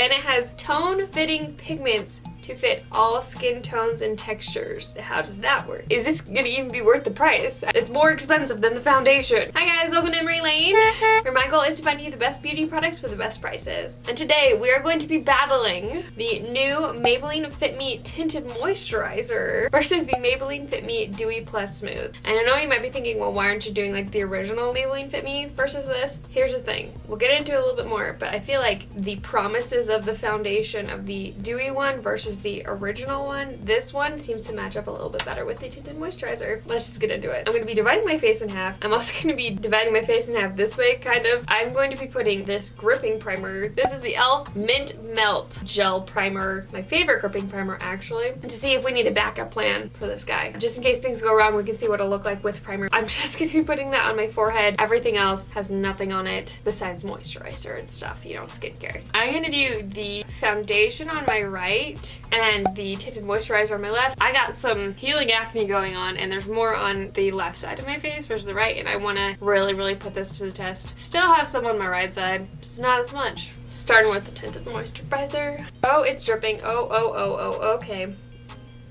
and it has tone-fitting pigments to fit all skin tones and textures. How does that work? Is this gonna even be worth the price? It's more expensive than the foundation. Hi guys, welcome to Emmarie Lane, where my goal is to find you the best beauty products for the best prices. And today we are going to be battling the new Maybelline Fit Me Tinted Moisturizer versus the Maybelline Fit Me Dewy Plus Smooth. And I know you might be thinking, well, why aren't you doing like the original Maybelline Fit Me versus this? Here's the thing. We'll get into it a little bit more, but I feel like the promises of the foundation of the Dewy one versus the original one, this one seems to match up a little bit better with the Tinted Moisturizer. Let's just get into it. I'm going to be dividing my face in half. I'm also going to be dividing my face in half this way, kind of. I'm going to be putting this gripping primer. This is the e.l.f. Mint Melt Gel Primer, my favorite gripping primer actually, to see if we need a backup plan for this guy. Just in case things go wrong, we can see what it'll look like with primer. I'm just going to be putting that on my forehead. Everything else has nothing on it besides moisturizer and stuff, you know, skincare. I'm going to do the foundation on my right and the tinted moisturizer on my left. I got some healing acne going on, and there's more on the left side of my face versus the right, and I want to really put this to the test. Still have some on my right side, just not as much. Starting with the tinted moisturizer. Oh, it's dripping. Oh, okay.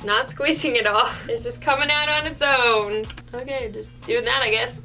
Not squeezing it all. It's just coming out on its own. Okay, just doing that, I guess.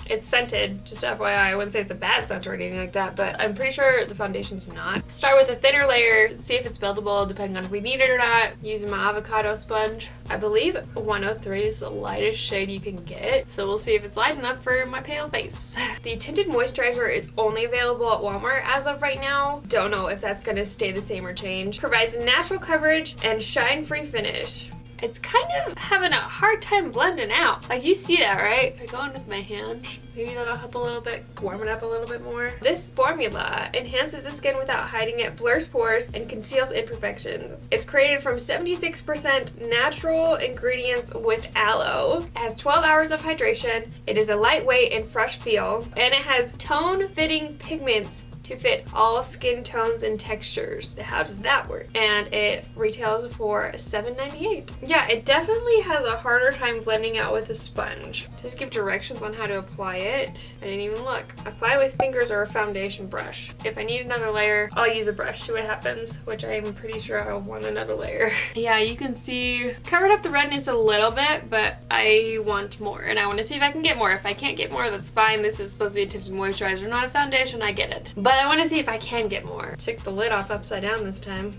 It's scented, just FYI. I wouldn't say it's a bad scent or anything like that, but I'm pretty sure the foundation's not. Start with a thinner layer, see if it's buildable depending on if we need it or not. Using my avocado sponge. I believe 103 is the lightest shade you can get, so we'll see if it's light enough for my pale face. The tinted moisturizer is only available at Walmart as of right now. Don't know if that's gonna stay the same or change. Provides natural coverage and shine-free finish. It's kind of having a hard time blending out. Like, you see that, right? If I go in with my hand, maybe that'll help a little bit, warm it up a little bit more. This formula enhances the skin without hiding it, blurs pores, and conceals imperfections. It's created from 76% natural ingredients with aloe. It has 12 hours of hydration. It is a lightweight and fresh feel. And it has tone-fitting pigments to fit all skin tones and textures. How does that work? And it retails for $7.98. Yeah, it definitely has a harder time blending out with a sponge. Just give directions on how to apply it. I didn't even look. Apply with fingers or a foundation brush. If I need another layer, I'll use a brush, see what happens, which I'm pretty sure I'll want another layer. Yeah, you can see, covered up the redness a little bit, but I want more, and I want to see if I can get more. If I can't get more, that's fine. This is supposed to be a tinted moisturizer, not a foundation, I get it. But I want to see if I can get more. Took the lid off upside down this time.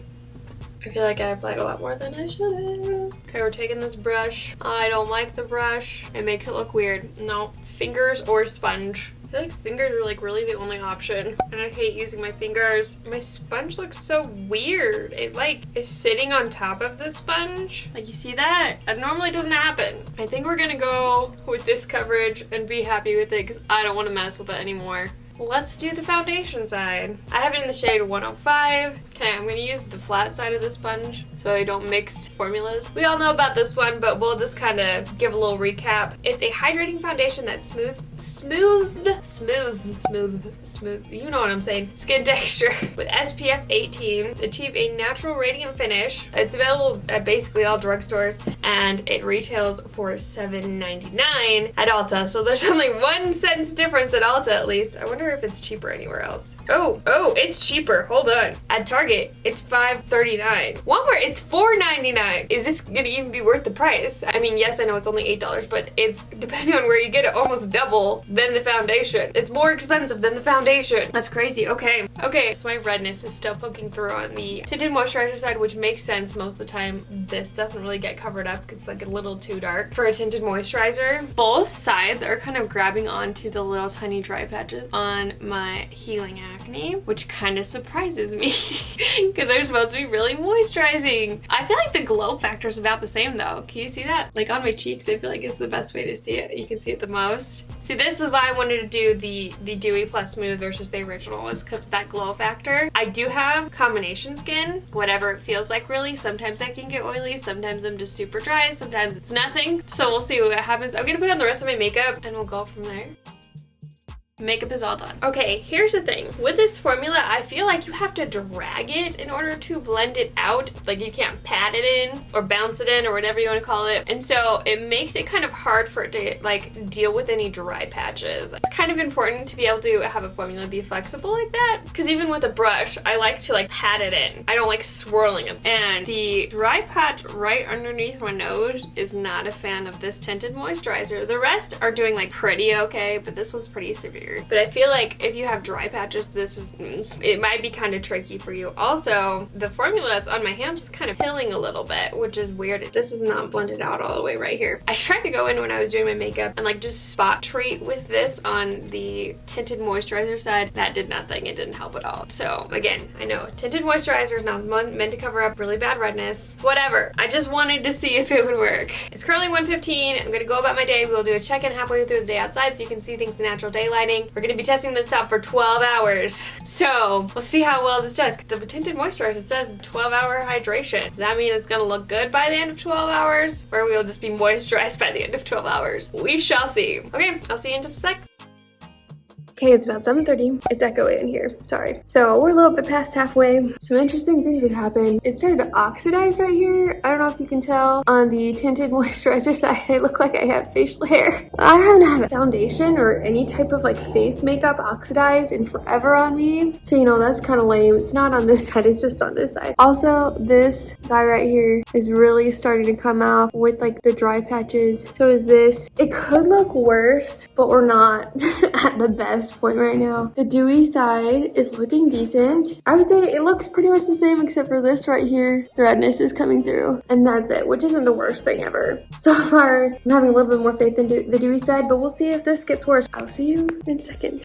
I feel like I applied a lot more than I should have. Okay, we're taking this brush. I don't like the brush. It makes it look weird. No, it's fingers or sponge. I feel like fingers are like really the only option, and I hate using my fingers. My sponge looks so weird. It like is sitting on top of the sponge. Like, you see that? That normally doesn't happen. I think we're gonna go with this coverage and be happy with it because I don't want to mess with it anymore. Let's do the foundation side. I have it in the shade 105. Okay, I'm going to use the flat side of the sponge so I don't mix formulas. We all know about this one, but we'll just kind of give a little recap. It's a hydrating foundation that smooth, you know what I'm saying, skin texture with SPF 18 to achieve a natural radiant finish. It's available at basically all drugstores, and it retails for $7.99 at Ulta, so there's only 1 cent difference at Ulta at least. I wonder if it's cheaper anywhere else. Oh, it's cheaper. Hold on. At Target, it's $5.39. Walmart, it's $4.99. Is this gonna even be worth the price? I mean, yes, I know it's only $8, but it's, depending on where you get it, almost double than the foundation. It's more expensive than the foundation. That's crazy. Okay, so my redness is still poking through on the tinted moisturizer side, which makes sense. Most of the time, this doesn't really get covered up because it's like a little too dark for a tinted moisturizer. Both sides are kind of grabbing onto the little tiny dry patches on my healing acne, which kind of surprises me because they're supposed to be really moisturizing. I feel like the glow factor is about the same though. Can you see that? Like on my cheeks, I feel like it's the best way to see it. You can see it the most. See, this is why I wanted to do the Dewy Plus Smooth versus the original, was because of that glow factor. I do have combination skin, whatever it feels like really. Sometimes I can get oily, sometimes I'm just super dry, sometimes it's nothing. So we'll see what happens. I'm gonna put on the rest of my makeup and we'll go from there. makeup is all done. Okay, here's the thing. With this formula, I feel like you have to drag it in order to blend it out. Like you can't pat it in or bounce it in or whatever you want to call it. And so it makes it kind of hard for it to like deal with any dry patches. It's kind of important to be able to have a formula be flexible like that, because even with a brush, I like to like pat it in. I don't like swirling it. And the dry patch right underneath my nose is not a fan of this tinted moisturizer. The rest are doing like pretty okay, but this one's pretty severe. But I feel like if you have dry patches, it might be kind of tricky for you. Also, the formula that's on my hands is kind of pilling a little bit, which is weird. This is not blended out all the way right here. I tried to go in when I was doing my makeup and like just spot treat with this on the tinted moisturizer side. That did nothing. It didn't help at all. So again, I know tinted moisturizer is not meant to cover up really bad redness. Whatever. I just wanted to see if it would work. It's currently 1:15. I'm gonna go about my day. We'll do a check-in halfway through the day outside so you can see things in natural daylighting. We're gonna be testing this out for 12 hours. So we'll see how well this does. The tinted moisturizer says 12-hour hydration. Does that mean it's gonna look good by the end of 12 hours? Or we'll just be moisturized by the end of 12 hours? We shall see. Okay, I'll see you in just a sec. Okay, it's about 7:30. It's echoey in here, sorry. So we're a little bit past halfway. Some interesting things have happened. It started to oxidize right here. I don't know if you can tell. On the tinted moisturizer side, I look like I have facial hair. I haven't had a foundation or any type of like face makeup oxidize in forever on me. So you know, that's kind of lame. It's not on this side, it's just on this side. Also, this guy right here is really starting to come out with like the dry patches. So is this. It could look worse, but we're not at the best point right now. The dewy side is looking decent. I would say it looks pretty much the same except for this right here. The redness is coming through and that's it, which isn't the worst thing ever. So far, I'm having a little bit more faith in the dewy side, but we'll see if this gets worse. I'll see you in a second.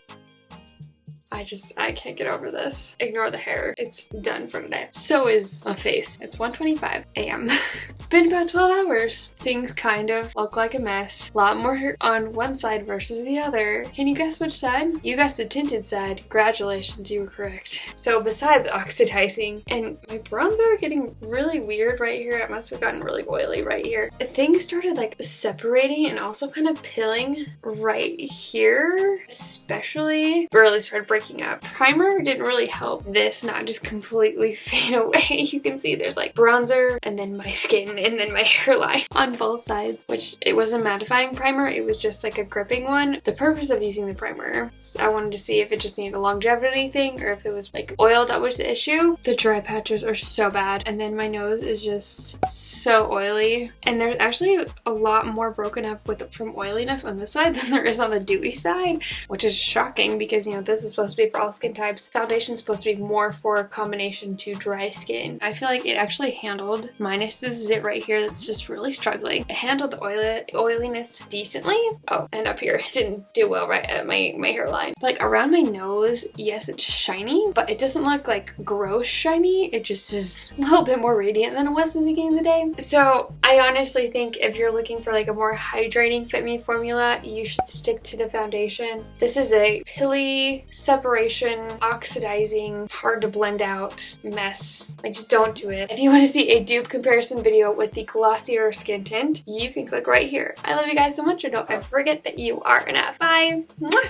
I can't get over this. Ignore the hair. It's done for today. So is my face. It's 1:25 a.m. It's been about 12 hours. Things kind of look like a mess. A lot more on one side versus the other. Can you guess which side? You guessed the tinted side. Congratulations, you were correct. So besides oxidizing and my bronzer getting really weird right here, it must have gotten really oily right here. Things started like separating and also kind of pilling right here, especially really started breaking up. Primer didn't really help this not just completely fade away. You can see there's like bronzer and then my skin and then my hairline on both sides, which it wasn't a mattifying primer. It was just like a gripping one. The purpose of using the primer, I wanted to see if it just needed a longevity thing or if it was like oil that was the issue. The dry patches are so bad. And then my nose is just so oily. And there's actually a lot more broken up from oiliness on this side than there is on the dewy side, which is shocking because, you know, this is supposed to be for all skin types. Foundation is supposed to be more for a combination to dry skin. I feel like it actually handled, minus the zit right here that's just really struggling. It handled the oiliness decently. Oh, and up here, it didn't do well right at my hairline. Like around my nose, yes, it's shiny, but it doesn't look like gross shiny. It just is a little bit more radiant than it was in the beginning of the day. So I honestly think if you're looking for like a more hydrating Fit Me formula, you should stick to the foundation. This is a pilly, separation, oxidizing, hard to blend out mess. Like just don't do it. If you want to see a dupe comparison video with the glossier skin tint, you can click right here. I love you guys so much and don't ever forget that you are enough. Bye! Mwah!